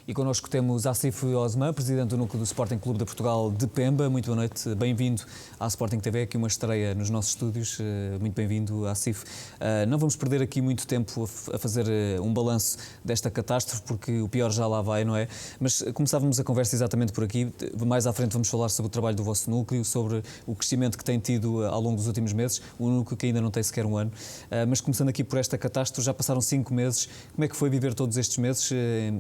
E connosco temos Acif Osman, presidente do Núcleo do Sporting Clube de Portugal de Pemba. Muito boa noite, bem-vindo à Sporting TV, aqui uma estreia nos nossos estúdios. Muito bem-vindo, Acif. Não vamos perder aqui muito tempo a fazer um balanço desta catástrofe, porque o pior já lá vai, não é? Mas começávamos a conversa exatamente por aqui. Mais à frente vamos falar sobre o trabalho do vosso núcleo, sobre o crescimento que tem tido ao longo dos últimos meses, um núcleo que ainda não tem sequer um ano. Mas começando aqui por esta catástrofe, já passaram 5 meses. Como é que foi viver todos estes meses?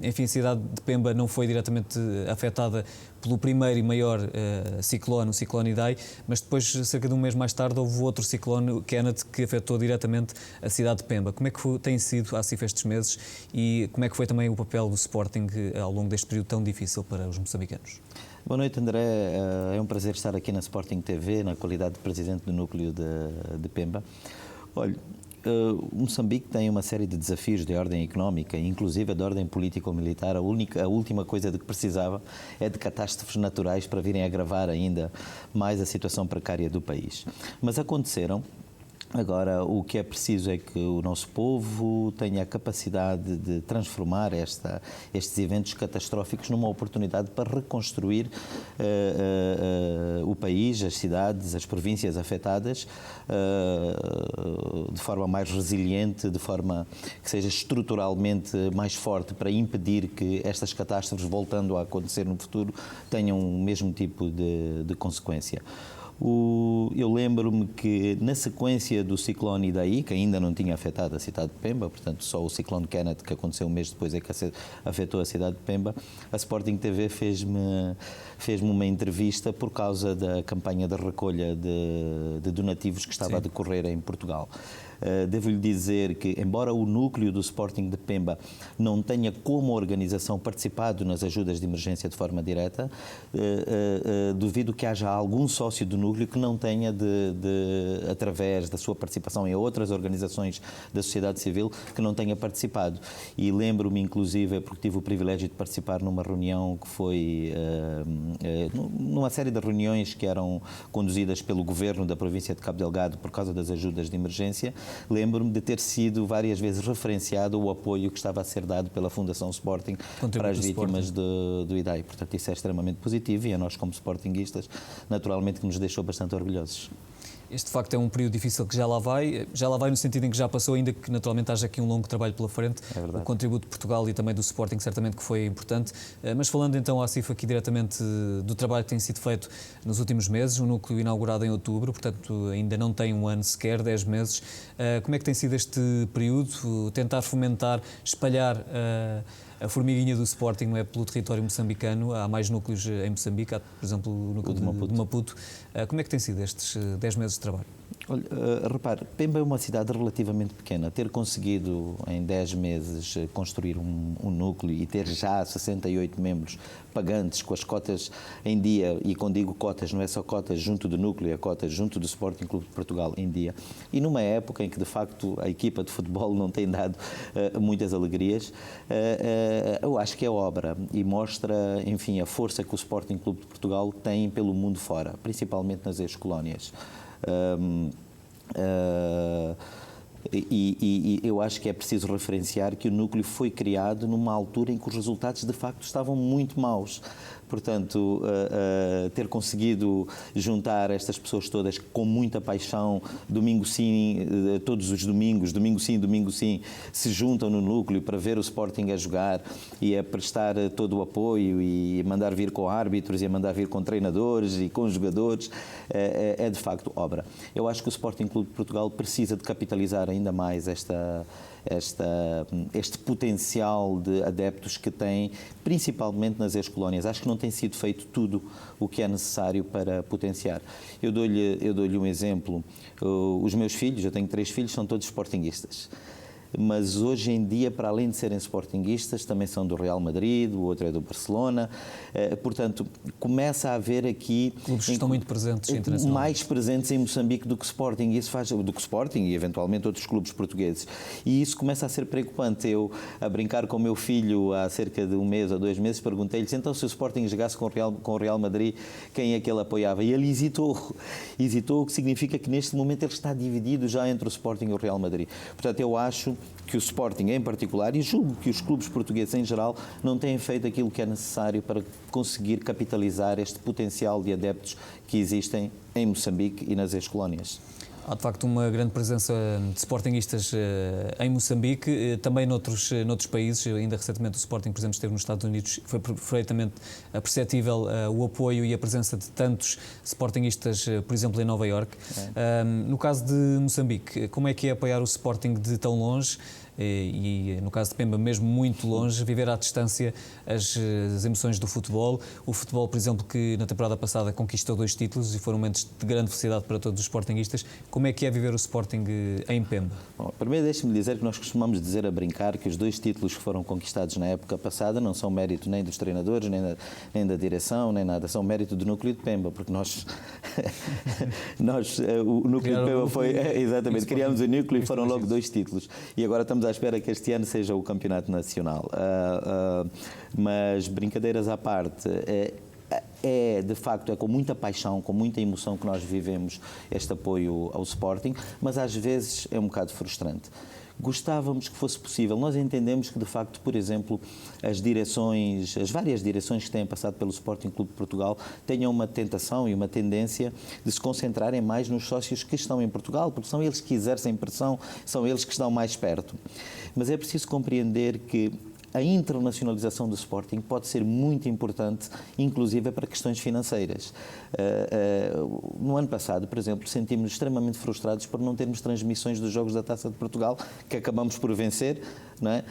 Enfim, a cidade de Pemba não foi diretamente afetada pelo primeiro e maior ciclone, o ciclone Idai, mas depois, cerca de um mês mais tarde, houve outro ciclone, o Kenneth, que afetou diretamente a cidade de Pemba. Como é que tem sido, Acif, estes meses e como é que foi também o papel do Sporting ao longo deste período tão difícil para os moçambicanos? Boa noite, André. É um prazer estar aqui na Sporting TV, na qualidade de presidente do núcleo de Pemba. Olha, Moçambique tem uma série de desafios de ordem económica, inclusive de ordem político-militar. A última coisa de que precisava é de catástrofes naturais para virem agravar ainda mais a situação precária do país. Mas aconteceram. Agora, o que é preciso é que o nosso povo tenha a capacidade de transformar estes eventos catastróficos numa oportunidade para reconstruir o país, as cidades, as províncias afetadas de forma mais resiliente, de forma que seja estruturalmente mais forte para impedir que estas catástrofes, voltando a acontecer no futuro, tenham o mesmo tipo de consequência. Eu lembro-me que na sequência do ciclone Idai, que ainda não tinha afetado a cidade de Pemba, portanto só o ciclone Kenneth, que aconteceu um mês depois, é que afetou a cidade de Pemba, a Sporting TV fez-me uma entrevista por causa da campanha de recolha de donativos que estava a decorrer em Portugal. Devo-lhe dizer que, embora o núcleo do Sporting de Pemba não tenha como organização participado nas ajudas de emergência de forma direta, duvido que haja algum sócio do núcleo que não tenha, através da sua participação em outras organizações da sociedade civil, que não tenha participado. E lembro-me, inclusive, porque tive o privilégio de participar numa reunião que foi, numa série de reuniões que eram conduzidas pelo governo da província de Cabo Delgado por causa das ajudas de emergência. Lembro-me de ter sido várias vezes referenciado o apoio que estava a ser dado pela Fundação Sporting para as vítimas do Idai. Portanto, isso é extremamente positivo e a nós, como sportinguistas, naturalmente que nos deixou bastante orgulhosos. Este, de facto, é um período difícil que já lá vai no sentido em que já passou, ainda que naturalmente haja aqui um longo trabalho pela frente. É verdade. O contributo de Portugal e também do Sporting certamente que foi importante. Mas falando então, Acif, aqui diretamente do trabalho que tem sido feito nos últimos meses, o núcleo inaugurado em outubro, portanto ainda não tem um ano sequer, 10 meses. Como é que tem sido este período? Tentar fomentar, espalhar a formiguinha do Sporting, não é, pelo território moçambicano. Há mais núcleos em Moçambique, há, por exemplo, o núcleo de Maputo. Como é que tem sido estes 10 meses de trabalho? Olha, repare, Pemba é uma cidade relativamente pequena. Ter conseguido em 10 meses construir um núcleo e ter já 68 membros pagantes com as cotas em dia, e quando digo cotas, não é só cotas junto do núcleo, é cotas junto do Sporting Clube de Portugal em dia, e numa época em que de facto a equipa de futebol não tem dado muitas alegrias, eu acho que é obra e mostra, enfim, a força que o Sporting Clube de Portugal tem pelo mundo fora, principalmente nas ex-colónias. E eu acho que é preciso referenciar que o núcleo foi criado numa altura em que os resultados de facto estavam muito maus. Portanto, ter conseguido juntar estas pessoas todas com muita paixão, domingo sim, todos os domingos, domingo sim, se juntam no núcleo para ver o Sporting a jogar e a prestar todo o apoio e a mandar vir com árbitros e a mandar vir com treinadores e com jogadores, é de facto obra. Eu acho que o Sporting Clube de Portugal precisa de capitalizar ainda mais este potencial de adeptos que tem, principalmente nas ex-colónias. Acho que não tem sido feito tudo o que é necessário para potenciar. Eu dou-lhe um exemplo. Os meus filhos, eu tenho 3 filhos, são todos sportinguistas. Mas hoje em dia, para além de serem sportinguistas, também são do Real Madrid, o outro é do Barcelona. Portanto, começa a haver aqui clubes que estão muito presentes internacionalmente, mais presentes em Moçambique do que Sporting, e isso faz do que Sporting e eventualmente outros clubes portugueses. E isso começa a ser preocupante. Eu, a brincar com o meu filho há cerca de 1 mês ou 2 meses, perguntei-lhe então se o Sporting jogasse com o Real Madrid, quem é que ele apoiava? E ele hesitou, o que significa que neste momento ele está dividido já entre o Sporting e o Real Madrid. Portanto, eu acho que o Sporting em particular, e julgo que os clubes portugueses em geral, não têm feito aquilo que é necessário para conseguir capitalizar este potencial de adeptos que existem em Moçambique e nas ex-colónias. Há, de facto, uma grande presença de sportinguistas em Moçambique, também noutros países. Ainda recentemente o Sporting, por exemplo, esteve nos Estados Unidos. Foi perfeitamente perceptível o apoio e a presença de tantos sportinguistas, por exemplo, em Nova Iorque. No caso de Moçambique, como é que é apoiar o Sporting de tão longe? E no caso de Pemba mesmo muito longe, viver à distância as emoções do futebol. O futebol, por exemplo, que na temporada passada conquistou 2 títulos e foram momentos de grande felicidade para todos os sportinguistas. Como é que é viver o Sporting em Pemba? Bom, primeiro deixe-me dizer que nós costumamos dizer a brincar que os 2 títulos que foram conquistados na época passada não são mérito nem dos treinadores, nem da direção, nem nada, são mérito do núcleo de Pemba, porque nós o núcleo de Pemba foi, exatamente, criámos o núcleo e foram logo 2 títulos. E agora estamos à espera que este ano seja o campeonato nacional. Mas brincadeiras à parte, de facto, com muita paixão, com muita emoção que nós vivemos este apoio ao Sporting, mas às vezes é um bocado frustrante. Gostávamos que fosse possível. Nós entendemos que, de facto, por exemplo, as várias direções que têm passado pelo Sporting Clube de Portugal tenham uma tentação e uma tendência de se concentrarem mais nos sócios que estão em Portugal, porque são eles que exercem pressão, são eles que estão mais perto. Mas é preciso compreender que a internacionalização do Sporting pode ser muito importante, inclusive para questões financeiras. No ano passado, por exemplo, sentimos-nos extremamente frustrados por não termos transmissões dos Jogos da Taça de Portugal, que acabamos por vencer, não é?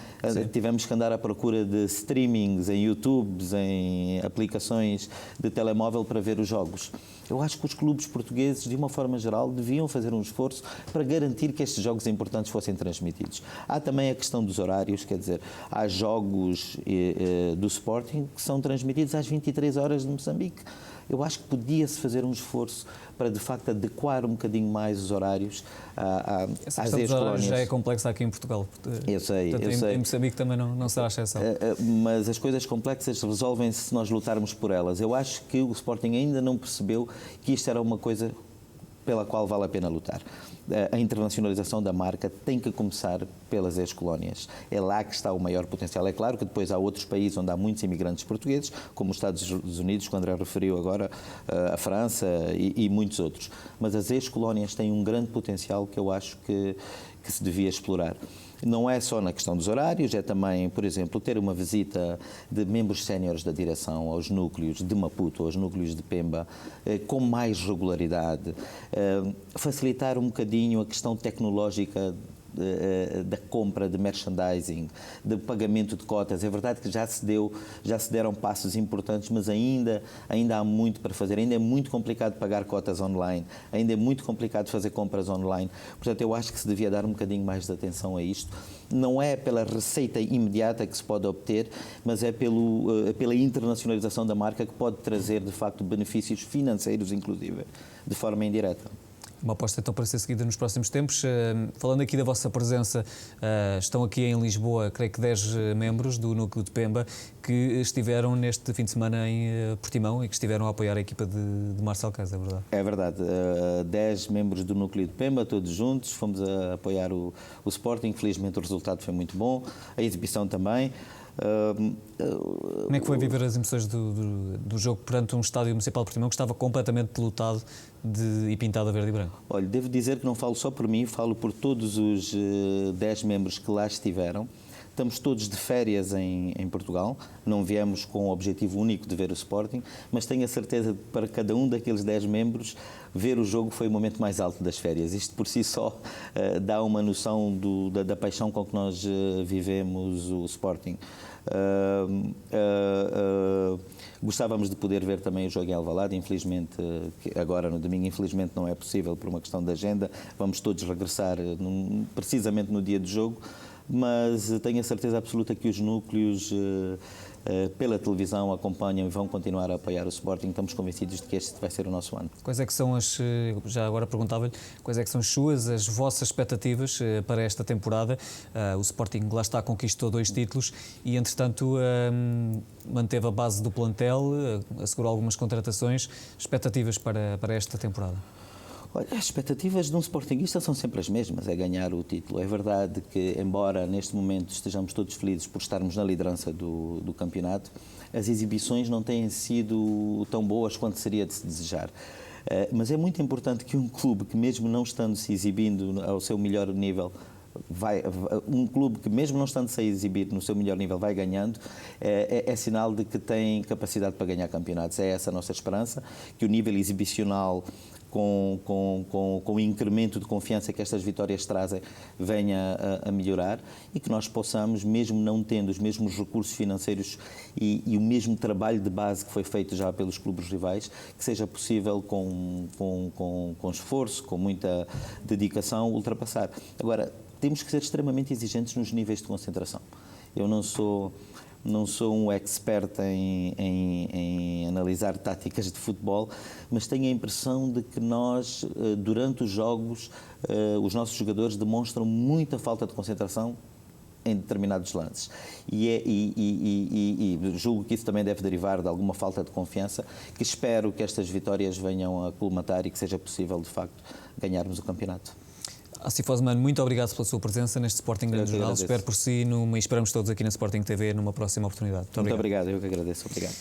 Tivemos que andar à procura de streamings em YouTube, em aplicações de telemóvel para ver os jogos. Eu acho que os clubes portugueses, de uma forma geral, deviam fazer um esforço para garantir que estes jogos importantes fossem transmitidos. Há também a questão dos horários, quer dizer, há jogos do Sporting que são transmitidos às 23 horas de Moçambique. Eu acho que podia-se fazer um esforço para, de facto, adequar um bocadinho mais os horários às ex-colónias. Já é complexa aqui em Portugal. Eu sei. Em Moçambique também não será a exceção. Mas as coisas complexas resolvem-se se nós lutarmos por elas. Eu acho que o Sporting ainda não percebeu que isto era uma coisa pela qual vale a pena lutar. A internacionalização da marca tem que começar pelas ex-colónias. É lá que está o maior potencial. É claro que depois há outros países onde há muitos imigrantes portugueses, como os Estados Unidos, que o André referiu agora, a França e muitos outros. Mas as ex-colónias têm um grande potencial que eu acho que se devia explorar. Não é só na questão dos horários, é também, por exemplo, ter uma visita de membros séniores da direção aos núcleos de Maputo, aos núcleos de Pemba, com mais regularidade, facilitar um bocadinho a questão tecnológica da compra de merchandising, de pagamento de cotas. É verdade que já se deram passos importantes, mas ainda há muito para fazer. Ainda é muito complicado pagar cotas online, ainda é muito complicado fazer compras online. Portanto, eu acho que se devia dar um bocadinho mais de atenção a isto. Não é pela receita imediata que se pode obter, mas é pela internacionalização da marca que pode trazer, de facto, benefícios financeiros, inclusive, de forma indireta. Uma aposta então para ser seguida nos próximos tempos. Falando aqui da vossa presença, estão aqui em Lisboa, creio que 10 membros do Núcleo de Pemba que estiveram neste fim de semana em Portimão e que estiveram a apoiar a equipa de Marcelo Caz, é verdade? É verdade. 10 membros do Núcleo de Pemba, todos juntos, fomos a apoiar o Sporting. Felizmente o resultado foi muito bom, a exibição também. Como é que foi viver as emoções do jogo perante um estádio municipal de Portimão que estava completamente lotado e pintado a verde e branco? Olha, devo dizer que não falo só por mim, falo por todos os 10 membros que lá estiveram. Estamos todos de férias em Portugal, não viemos com o objetivo único de ver o Sporting, mas tenho a certeza que para cada um daqueles 10 membros, ver o jogo foi o momento mais alto das férias. Isto por si só dá uma noção da paixão com que nós vivemos o Sporting. Gostávamos de poder ver também o jogo em Alvalade, infelizmente, agora no domingo, infelizmente não é possível por uma questão de agenda, vamos todos regressar precisamente no dia do jogo, mas tenho a certeza absoluta que os núcleos pela televisão acompanham e vão continuar a apoiar o Sporting. Estamos convencidos de que este vai ser o nosso ano. Quais é que são já agora perguntava-lhe, quais é que são as vossas expectativas para esta temporada? O Sporting lá está, conquistou 2 títulos e, entretanto, manteve a base do plantel, assegurou algumas contratações. Expectativas para esta temporada? Olha, as expectativas de um sportinguista são sempre as mesmas, é ganhar o título. É verdade que, embora neste momento estejamos todos felizes por estarmos na liderança do campeonato, as exibições não têm sido tão boas quanto seria de se desejar. Mas é muito importante que um clube que, mesmo não estando se exibindo ao seu melhor nível, um clube que, mesmo não estando-se a exibir no seu melhor nível, vai ganhando, é sinal de que tem capacidade para ganhar campeonatos. É essa a nossa esperança, que o nível exibicional, com o incremento de confiança que estas vitórias trazem, venha a melhorar e que nós possamos, mesmo não tendo os mesmos recursos financeiros e o mesmo trabalho de base que foi feito já pelos clubes rivais, que seja possível, com esforço, com muita dedicação, ultrapassar. Agora, temos que ser extremamente exigentes nos níveis de concentração. Eu não sou um expert em analisar táticas de futebol, mas tenho a impressão de que nós, durante os jogos, os nossos jogadores demonstram muita falta de concentração em determinados lances. E julgo que isso também deve derivar de alguma falta de confiança, que espero que estas vitórias venham a colmatar e que seja possível, de facto, ganharmos o campeonato. Asif Osman, muito obrigado pela sua presença neste Sporting Grande Jornal. Espero por si e esperamos todos aqui na Sporting TV numa próxima oportunidade. Muito obrigado, eu que agradeço. Obrigado.